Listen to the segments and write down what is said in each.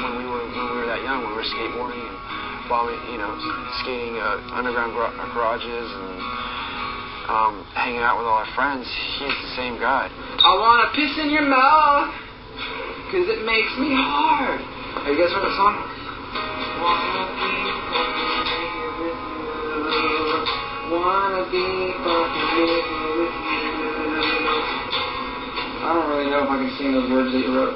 when we were that young, when we were skateboarding and skating underground garages and hanging out with all our friends. He's the same guy. I wanna piss in your mouth, 'cause it makes me hard. Have you guys heard that song? Wanna be fucking with you. I don't really know if I can sing those words that you wrote.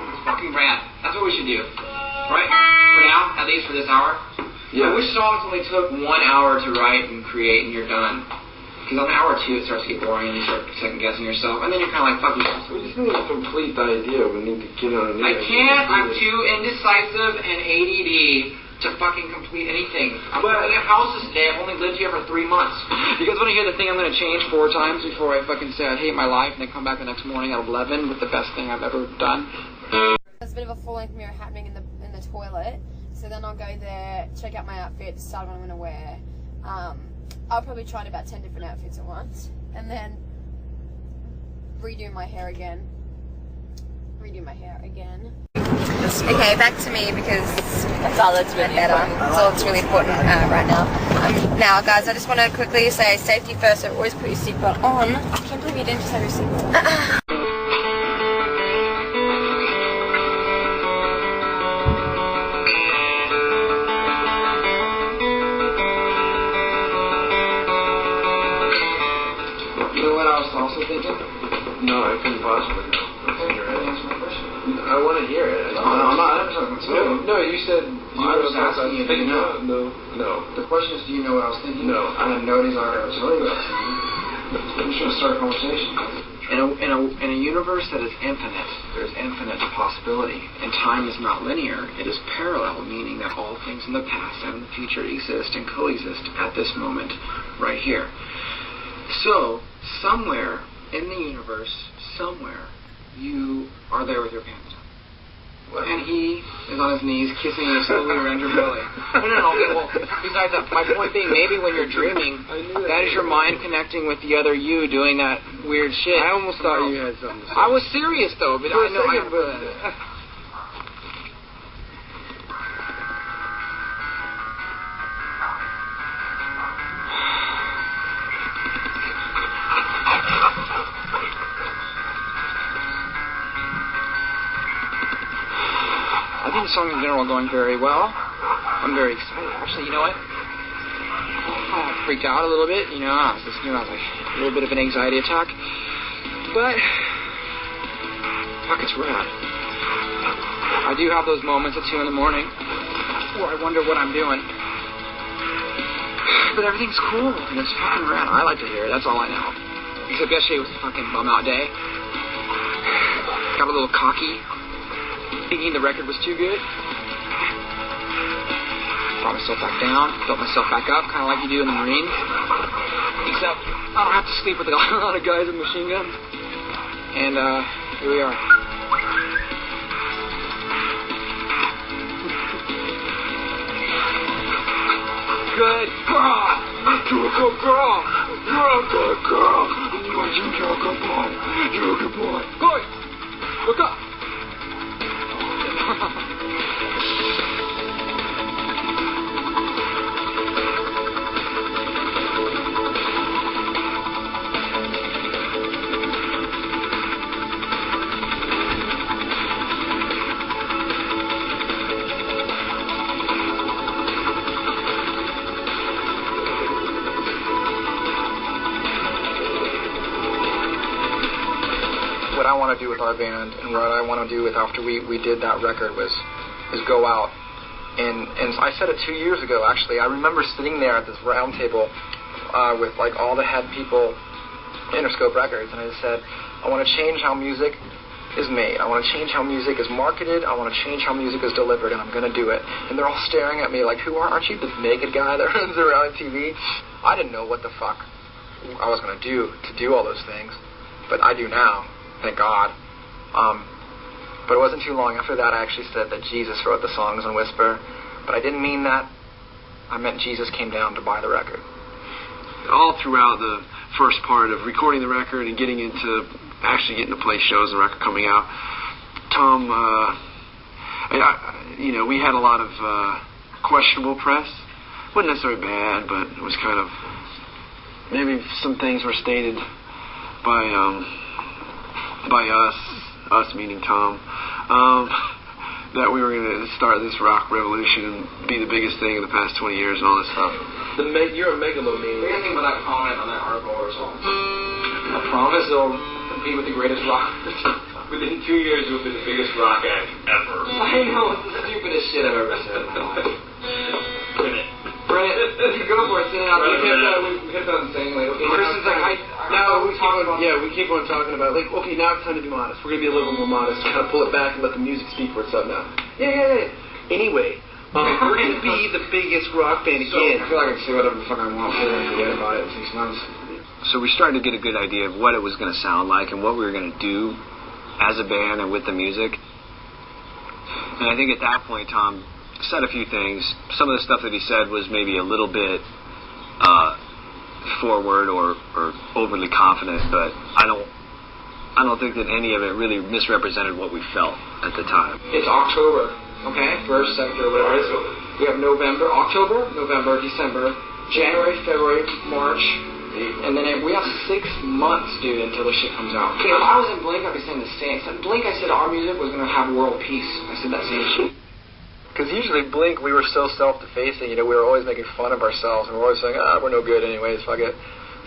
It's fucking rad. That's what we should do. Right? For now, at least for this hour. Yeah. I wish songs only took 1 hour to write and create and you're done. Because on hour 2 it starts to get boring and you start second guessing yourself. And then you're kind of like, fuck yourself. We just need to complete the idea. We need to get on it. I can't. I'm too indecisive and ADD to fucking complete anything. I'm building a house this day. I've only lived here for 3 months. You guys want to hear the thing I'm going to change 4 times before I fucking say I hate my life and then come back the next morning at 11 with the best thing I've ever done? There's a bit of a full-length mirror happening in the toilet. So then I'll go there, check out my outfit, decide what I'm going to wear. I'll probably try about 10 different outfits at once. And then redo my hair again. Okay, back to me because that's all that's really better. That's all that's really important right now. Now, guys, I just want to quickly say safety first. So always put your seatbelt on. I can't believe you didn't just have your seatbelt. You know what I was also thinking? No, I couldn't possibly know. Answer my question. I want to hear it. No, I'm not talking about it. No, you said... I was asking you, do you know? No. The question is, do you know what I was thinking? No. I have no desire to tell you what I was thinking. I'm just going to start a conversation. In a universe that is infinite, there's infinite possibility. And time is not linear. It is parallel, meaning that all things in the past and in the future exist and coexist at this moment right here. So, somewhere in the universe, you are there with your pants down. Wow. And he is on his knees kissing you slowly around your belly. No. Okay, well, besides that, my point being, maybe when you're dreaming, that is your mind connecting with the other you doing that weird shit. I almost thought you had something to say. I was serious, though, but I know I think the song in general going very well. I'm very excited. Actually, you know what? I freaked out a little bit. I was listening. I was like a little bit of an anxiety attack. But fuck, it's rad. I do have those moments at 2 in the morning where I wonder what I'm doing. But everything's cool and it's fucking rad. I like to hear it. That's all I know. Except yesterday was a fucking bum out day. Got a little cocky, thinking the record was too good. Brought myself back down, built myself back up, kind of like you do in the Marines. Except I don't have to sleep with a lot of guys with machine guns. And here we are. Good girl! You're a good girl! You're a good girl! You're a good boy! You're a good boy! Boy! Look up! What I want to do with our band and what I want to do with after we did that record is go out and I said it 2 years ago actually. I remember sitting there at this round table with like all the head people, Interscope Records, and I just said I want to change how music is made. I want to change how music is marketed. I want to change how music is delivered, and I'm going to do it. And they're all staring at me like, aren't you this naked guy that runs around TV? I didn't know what the fuck I was going to do all those things, but I do now. Thank God. But it wasn't too long after that I actually said that Jesus wrote the songs in Whisper. But I didn't mean that. I meant Jesus came down to buy the record. All throughout the first part of recording the record and getting to play shows and the record coming out, Tom, we had a lot of questionable press. Wasn't necessarily bad, but it was kind of, maybe some things were stated by us meaning Tom, that we were going to start this rock revolution and be the biggest thing in the past 20 years and all this stuff. You're a megalomaniac. What do you think about that comment on that article or something? I promise they'll compete with the greatest rock. Within 2 years, you'll be the biggest rock act ever. I know, it's the stupidest shit I've ever said in my life. Print it. Print it. Go for it. Send it out. We kept on saying, like, okay, Chris is like, we keep on talking about, like, okay, now it's time to be modest. We're going to be a little bit more modest, kind of pull it back and let the music speak for itself now. Yeah. Anyway, we're going to be the biggest rock band again. I feel like I can say whatever the fuck I want and forget about it in 6 months. So we started to get a good idea of what it was going to sound like and what we were going to do as a band and with the music. And I think at that point, Tom said a few things. Some of the stuff that he said was maybe a little bit forward or overly confident, but I don't think that any of it really misrepresented what we felt at the time. It's October, okay? First, second, or whatever it is. We have October, November, December, January, February, March, and then we have 6 months, dude, until the shit comes out. Okay, if I was in Blink, I'd be saying the same. So Blink, I said our music was going to have world peace. I said that same shit. Because usually Blink, we were so self-defacing, we were always making fun of ourselves, and we were always saying, we're no good anyways, fuck it.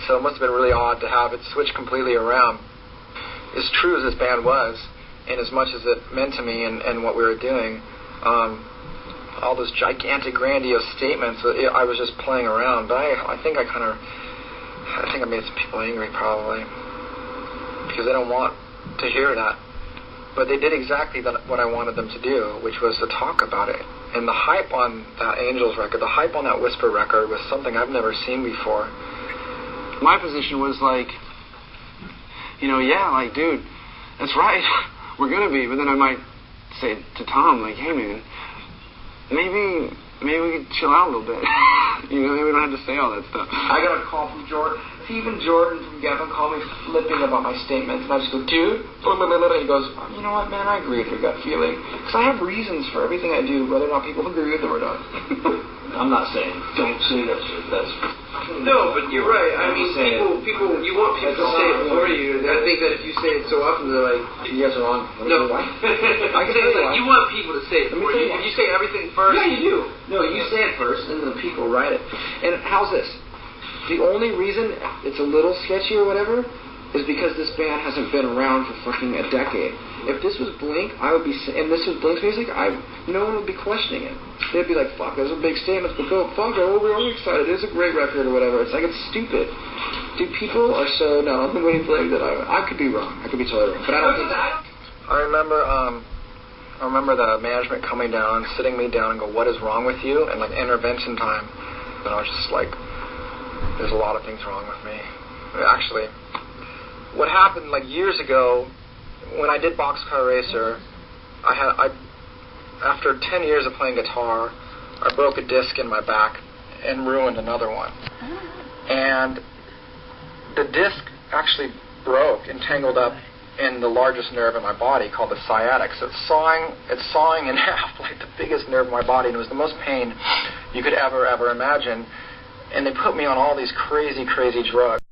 So it must have been really odd to have it switch completely around. As true as this band was, and as much as it meant to me and what we were doing, all those gigantic, grandiose statements, I was just playing around. But I think I made some people angry, probably, because they don't want to hear that. But they did exactly what I wanted them to do, which was to talk about it. And the hype on that Angels record, the hype on that Whisper record was something I've never seen before. My position was like, dude, that's right, we're going to be. But then I might say to Tom, like, hey, man, maybe we could chill out a little bit. Maybe we don't have to say all that stuff. I got a call from Jordan. Even Jordan from Gavin called me flipping about my statements. And I just go, dude, blah, blah, blah, blah. He goes, you know what, man, I agree with your gut feeling. Because I have reasons for everything I do, whether or not people agree with them or not. I'm not saying don't say that shit. That's no, but you're right. I mean, people, you want people to say it for you. I think that if you say it so often, they're like, you guys are wrong. No. Why? I can say like, you want people to say it for you. If you say everything first. Yeah, you do. No, you say it first, and then the people write it. And how's this? The only reason it's a little sketchy or whatever is because this band hasn't been around for fucking a decade. If this was Blink, and this was Blink's music, no one would be questioning it. They'd be like, fuck, those are big statements, but go, fuck, we're all excited, it's a great record or whatever. It's like, it's stupid. Dude, people are so not on the wavelength that I could be wrong. I could be totally wrong. But I don't think that. I remember the management coming down, sitting me down and go, what is wrong with you? And like intervention time. And I was just like, there's a lot of things wrong with me. Actually, what happened like years ago when I did Boxcar Racer, after 10 years of playing guitar, I broke a disc in my back and ruined another one. And the disc actually broke and tangled up in the largest nerve in my body called the sciatic. So it's sawing in half like the biggest nerve in my body, and it was the most pain you could ever imagine. And they put me on all these crazy drugs.